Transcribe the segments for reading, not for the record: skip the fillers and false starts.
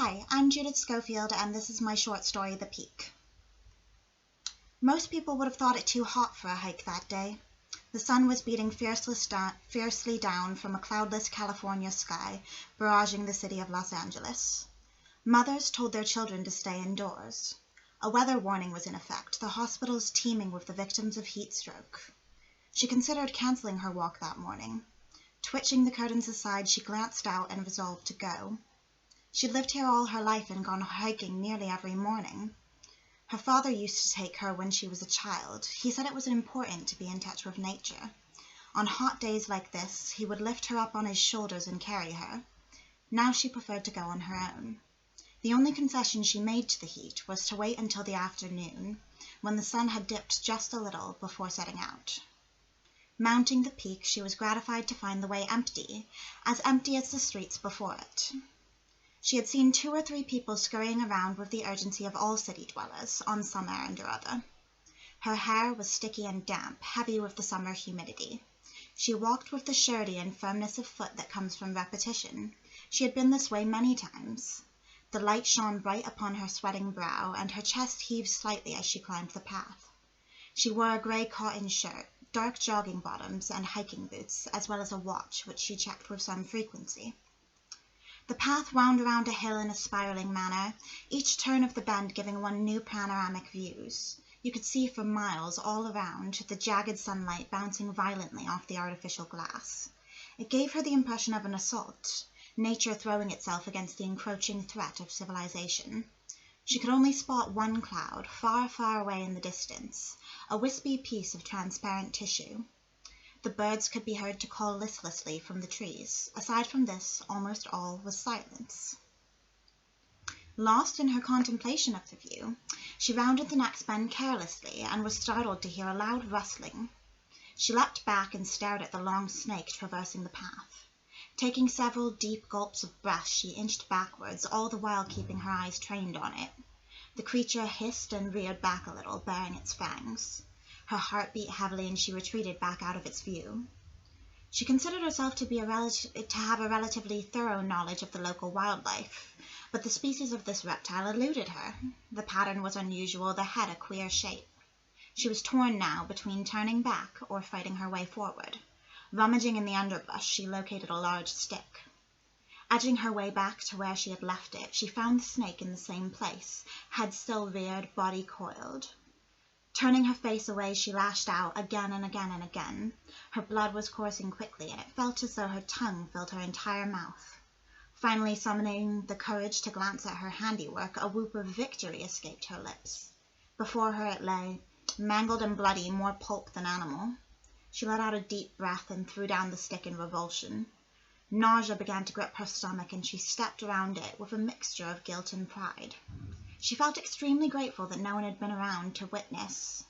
Hi, I'm Judith Schofield, and this is my short story, The Peak. Most people would have thought it too hot for a hike that day. The sun was beating fiercely down from a cloudless California sky, barraging the city of Los Angeles. Mothers told their children to stay indoors. A weather warning was in effect, the hospitals teeming with the victims of heat stroke. She considered canceling her walk that morning. Twitching the curtains aside, she glanced out and resolved to go. She'd lived here all her life and gone hiking nearly every morning. Her father used to take her when she was a child. He said it was important to be in touch with nature. On hot days like this, he would lift her up on his shoulders and carry her. Now she preferred to go on her own. The only concession she made to the heat was to wait until the afternoon, when the sun had dipped just a little before setting out. Mounting the peak, she was gratified to find the way empty as the streets before it. She had seen 2 or 3 people scurrying around with the urgency of all city dwellers on some errand or other. Her hair was sticky and damp, heavy with the summer humidity. She walked with the surety and firmness of foot that comes from repetition. She had been this way many times. The light shone bright upon her sweating brow, and her chest heaved slightly as she climbed the path. She wore a grey cotton shirt, dark jogging bottoms, and hiking boots, as well as a watch, which she checked with some frequency. The path wound around a hill in a spiraling manner, each turn of the bend giving one new panoramic views. You could see for miles all around, the jagged sunlight bouncing violently off the artificial glass. It gave her the impression of an assault, nature throwing itself against the encroaching threat of civilization. She could only spot one cloud, far, far away in the distance, a wispy piece of transparent tissue. The birds could be heard to call listlessly from the trees. Aside from this, almost all was silence. Lost in her contemplation of the view, she rounded the next bend carelessly and was startled to hear a loud rustling. She leapt back and stared at the long snake traversing the path. Taking several deep gulps of breath, she inched backwards, all the while keeping her eyes trained on it. The creature hissed and reared back a little, baring its fangs. Her heart beat heavily, and she retreated back out of its view. She considered herself to have a relatively thorough knowledge of the local wildlife, but the species of this reptile eluded her. The pattern was unusual, the head a queer shape. She was torn now between turning back or fighting her way forward. Rummaging in the underbrush, she located a large stick. Edging her way back to where she had left it, she found the snake in the same place, head still reared, body coiled. Turning her face away, she lashed out again and again and again. Her blood was coursing quickly, and it felt as though her tongue filled her entire mouth. Finally summoning the courage to glance at her handiwork, a whoop of victory escaped her lips. Before her it lay, mangled and bloody, more pulp than animal. She let out a deep breath and threw down the stick in revulsion. Nausea began to grip her stomach, and she stepped around it with a mixture of guilt and pride. She felt extremely grateful that no one had been around to witness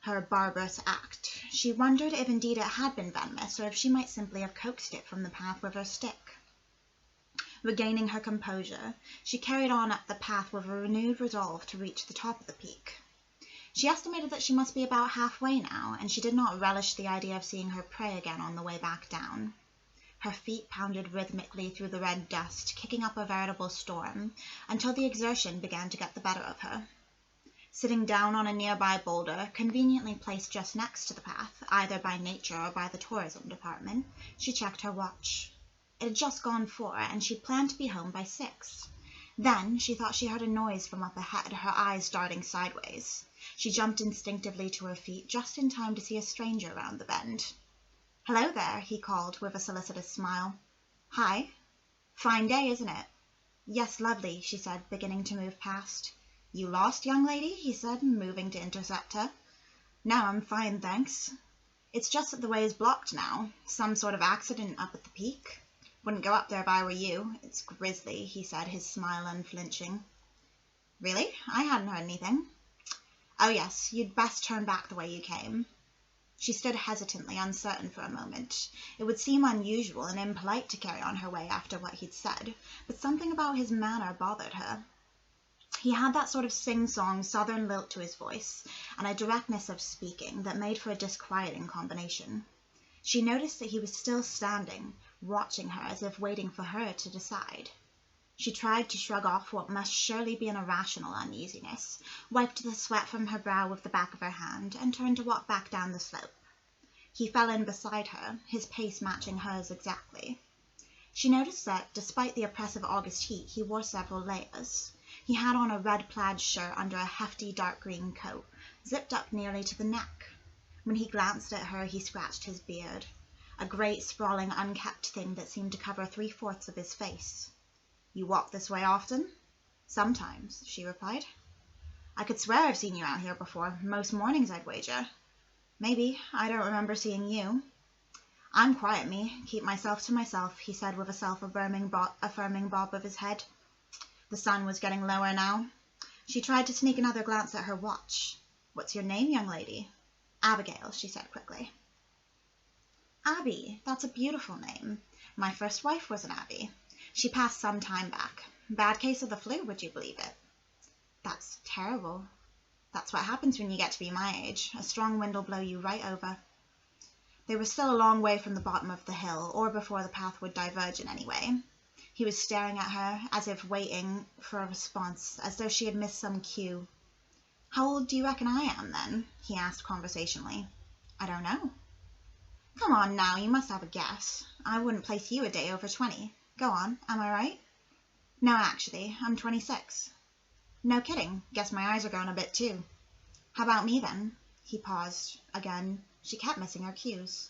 her barbarous act. She wondered if indeed it had been venomous, or if she might simply have coaxed it from the path with her stick. Regaining her composure, she carried on up the path with a renewed resolve to reach the top of the peak. She estimated that she must be about halfway now, and she did not relish the idea of seeing her prey again on the way back down. Her feet pounded rhythmically through the red dust, kicking up a veritable storm, until the exertion began to get the better of her. Sitting down on a nearby boulder, conveniently placed just next to the path, either by nature or by the tourism department, she checked her watch. It had just gone 4, and she'd planned to be home by 6. Then she thought she heard a noise from up ahead, her eyes darting sideways. She jumped instinctively to her feet, just in time to see a stranger round the bend. "Hello there," he called, with a solicitous smile. "Hi. Fine day, isn't it?" "Yes, lovely," she said, beginning to move past. "You lost, young lady?" he said, moving to intercept her. "No, I'm fine, thanks. It's just that the way is blocked now. Some sort of accident up at the peak. Wouldn't go up there if I were you. It's grisly," he said, his smile unflinching. "Really? I hadn't heard anything." "Oh yes, you'd best turn back the way you came." She stood hesitantly, uncertain for a moment. It would seem unusual and impolite to carry on her way after what he'd said, but something about his manner bothered her. He had that sort of sing-song southern lilt to his voice, and a directness of speaking that made for a disquieting combination. She noticed that he was still standing, watching her as if waiting for her to decide. She tried to shrug off what must surely be an irrational uneasiness, wiped the sweat from her brow with the back of her hand, and turned to walk back down the slope. He fell in beside her, his pace matching hers exactly. She noticed that, despite the oppressive August heat, he wore several layers. He had on a red plaid shirt under a hefty dark green coat, zipped up nearly to the neck. When he glanced at her, he scratched his beard, a great, sprawling, unkempt thing that seemed to cover 3/4 of his face. "You walk this way often?" "Sometimes," she replied. "I could swear I've seen you out here before. Most mornings, I'd wager." "Maybe. I don't remember seeing you." "I'm quiet, me. Keep myself to myself," he said with a self-affirming bob of his head. The sun was getting lower now. She tried to sneak another glance at her watch. "What's your name, young lady?" "Abigail," she said quickly. "Abby, that's a beautiful name. My first wife was an Abby. She passed some time back. Bad case of the flu, would you believe it?" "That's terrible." "That's what happens when you get to be my age. A strong wind will blow you right over." They were still a long way from the bottom of the hill, or before the path would diverge in any way. He was staring at her, as if waiting for a response, as though she had missed some cue. "How old do you reckon I am, then?" he asked conversationally. "I don't know." "Come on now, you must have a guess. I wouldn't place you a day over 20. Go on, am I right?" "No, actually, I'm 26. "No kidding. Guess my eyes are going a bit too." "How about me, then?" He paused. Again, she kept missing her cues.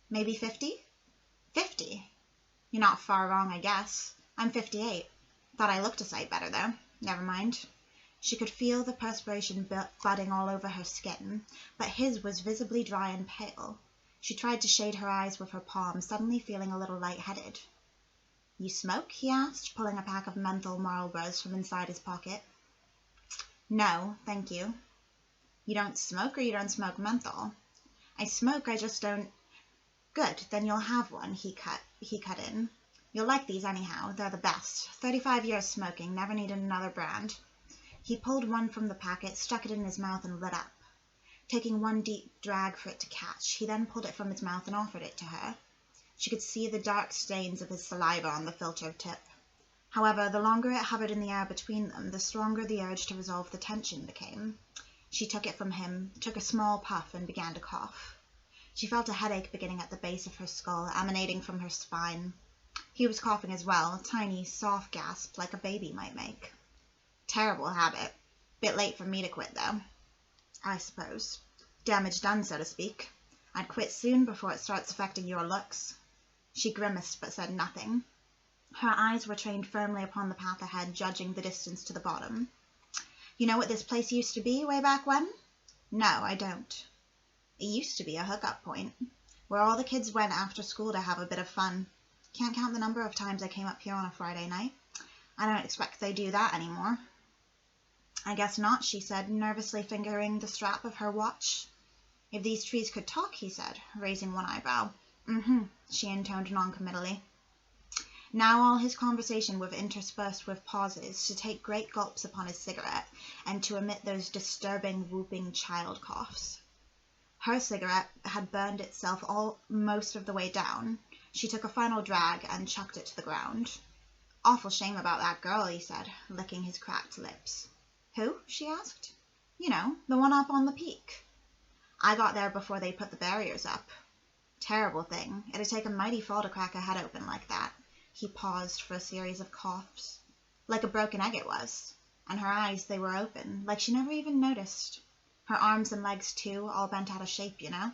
"Maybe 50? "50? You're not far wrong, I guess. I'm 58. Thought I looked a sight better, though. Never mind." She could feel the perspiration budding all over her skin, but his was visibly dry and pale. She tried to shade her eyes with her palm, suddenly feeling a little lightheaded. "You smoke?" he asked, pulling a pack of menthol Marlboros from inside his pocket. "No, thank you." "You don't smoke, or you don't smoke menthol?" "I smoke, I just don't—" "Good, then you'll have one," he cut in. "You'll like these anyhow. They're the best. 35 years smoking, never needed another brand." He pulled one from the packet, stuck it in his mouth, and lit up. Taking one deep drag for it to catch, he then pulled it from his mouth and offered it to her. She could see the dark stains of his saliva on the filtered tip. However, the longer it hovered in the air between them, the stronger the urge to resolve the tension became. She took it from him, took a small puff, and began to cough. She felt a headache beginning at the base of her skull, emanating from her spine. He was coughing as well, tiny, soft gasps like a baby might make. "Terrible habit. Bit late for me to quit, though." "I suppose. Damage done, so to speak. I'd quit soon before it starts affecting your looks." She grimaced but said nothing. Her eyes were trained firmly upon the path ahead, judging the distance to the bottom. "You know what this place used to be way back when?" "No, I don't." "It used to be a hookup point, where all the kids went after school to have a bit of fun. Can't count the number of times I came up here on a Friday night. I don't expect they do that anymore." "I guess not," she said, nervously fingering the strap of her watch. "If these trees could talk," he said, raising one eyebrow. She intoned noncommittally. Now all his conversation was interspersed with pauses, to take great gulps upon his cigarette, and to emit those disturbing, whooping child coughs. Her cigarette had burned itself most of the way down. She took a final drag and chucked it to the ground. "Awful shame about that girl," he said, licking his cracked lips. "Who?" she asked. "You know, the one up on the peak." "I got there before they put the barriers up." "Terrible thing. It'd take a mighty fall to crack a head open like that." He paused for a series of coughs. "Like a broken egg it was. And her eyes, they were open, like she never even noticed. Her arms and legs, too, all bent out of shape, you know."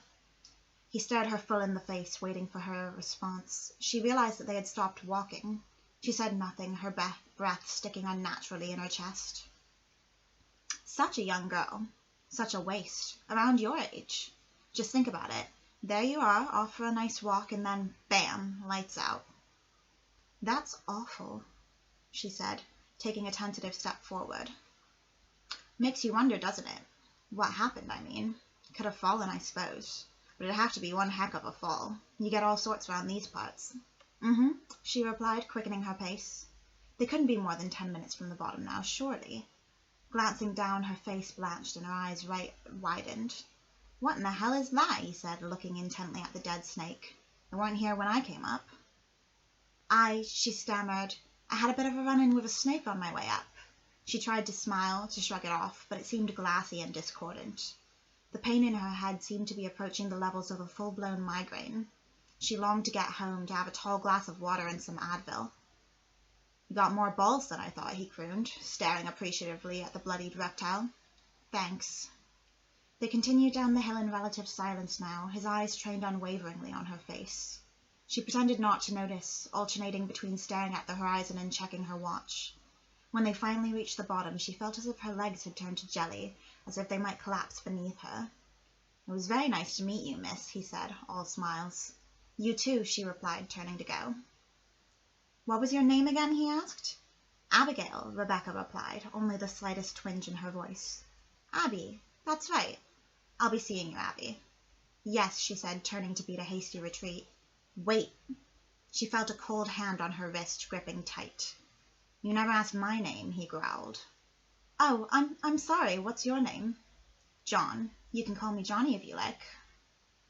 He stared her full in the face, waiting for her response. She realized that they had stopped walking. She said nothing, her breath sticking unnaturally in her chest. "Such a young girl. Such a waste. Around your age. Just think about it. There you are, off for a nice walk, and then, bam, lights out." "That's awful," she said, taking a tentative step forward. "Makes you wonder, doesn't it? What happened, I mean. Could have fallen, I suppose. But it'd have to be one heck of a fall. You get all sorts around these parts." She replied, quickening her pace. They couldn't be more than 10 minutes from the bottom now, surely. Glancing down, her face blanched and her eyes widened. "What in the hell is that?" he said, looking intently at the dead snake. "It weren't here when I came up." She stammered, I had a bit of a run-in with a snake on my way up. She tried to smile, to shrug it off, but it seemed glassy and discordant. The pain in her head seemed to be approaching the levels of a full-blown migraine. She longed to get home, to have a tall glass of water and some Advil. You got more balls than I thought, he crooned, staring appreciatively at the bloodied reptile. Thanks. They continued down the hill in relative silence now, his eyes trained unwaveringly on her face. She pretended not to notice, alternating between staring at the horizon and checking her watch. When they finally reached the bottom, she felt as if her legs had turned to jelly, as if they might collapse beneath her. It was very nice to meet you, miss, he said, all smiles. You too, she replied, turning to go. What was your name again, he asked. Abigail, Rebecca replied, only the slightest twinge in her voice. Abby, that's right. I'll be seeing you, Abby. Yes, she said, turning to beat a hasty retreat. Wait. She felt a cold hand on her wrist, gripping tight. You never asked my name, he growled. Oh, I'm sorry. What's your name? John. You can call me Johnny if you like.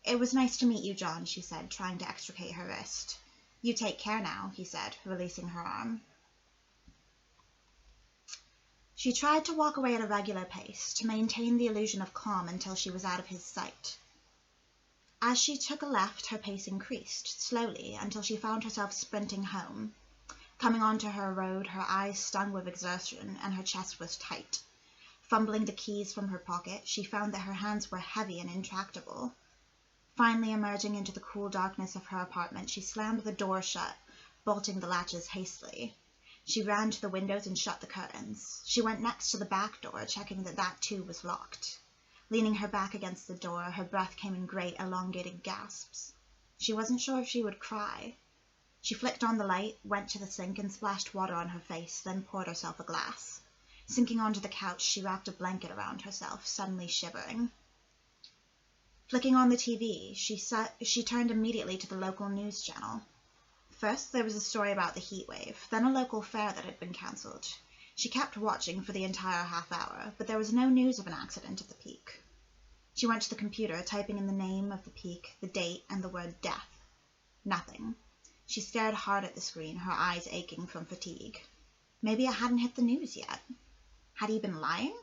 It was nice to meet you, John, she said, trying to extricate her wrist. You take care now, he said, releasing her arm. She tried to walk away at a regular pace, to maintain the illusion of calm until she was out of his sight. As she took a left, her pace increased, slowly, until she found herself sprinting home. Coming onto her road, her eyes stung with exertion, and her chest was tight. Fumbling the keys from her pocket, she found that her hands were heavy and intractable. Finally emerging into the cool darkness of her apartment, she slammed the door shut, bolting the latches hastily. She ran to the windows and shut the curtains. She went next to the back door, checking that that too was locked. Leaning her back against the door, her breath came in great, elongated gasps. She wasn't sure if she would cry. She flicked on the light, went to the sink and splashed water on her face, then poured herself a glass. Sinking onto the couch, she wrapped a blanket around herself, suddenly shivering. Flicking on the TV, she turned immediately to the local news channel. First, there was a story about the heat wave, then a local fair that had been cancelled. She kept watching for the entire half hour, but there was no news of an accident at the peak. She went to the computer, typing in the name of the peak, the date, and the word death. Nothing. She stared hard at the screen, her eyes aching from fatigue. Maybe it hadn't hit the news yet. Had he been lying?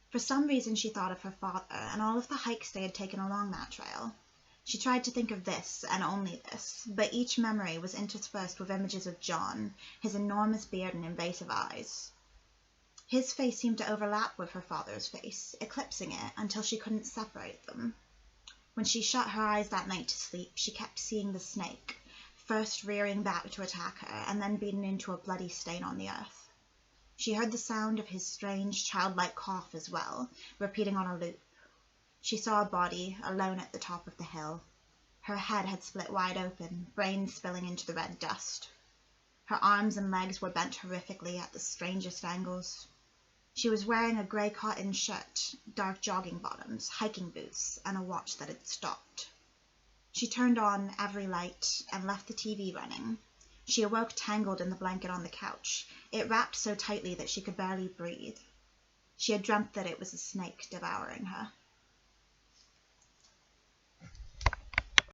For some reason she thought of her father and all of the hikes they had taken along that trail. She tried to think of this, and only this, but each memory was interspersed with images of John, his enormous beard and invasive eyes. His face seemed to overlap with her father's face, eclipsing it until she couldn't separate them. When she shut her eyes that night to sleep, she kept seeing the snake, first rearing back to attack her, and then beaten into a bloody stain on the earth. She heard the sound of his strange, childlike cough as well, repeating on a loop. She saw a body, alone at the top of the hill. Her head had split wide open, brains spilling into the red dust. Her arms and legs were bent horrifically at the strangest angles. She was wearing a grey cotton shirt, dark jogging bottoms, hiking boots, and a watch that had stopped. She turned on every light and left the TV running. She awoke tangled in the blanket on the couch. It wrapped so tightly that she could barely breathe. She had dreamt that it was a snake devouring her.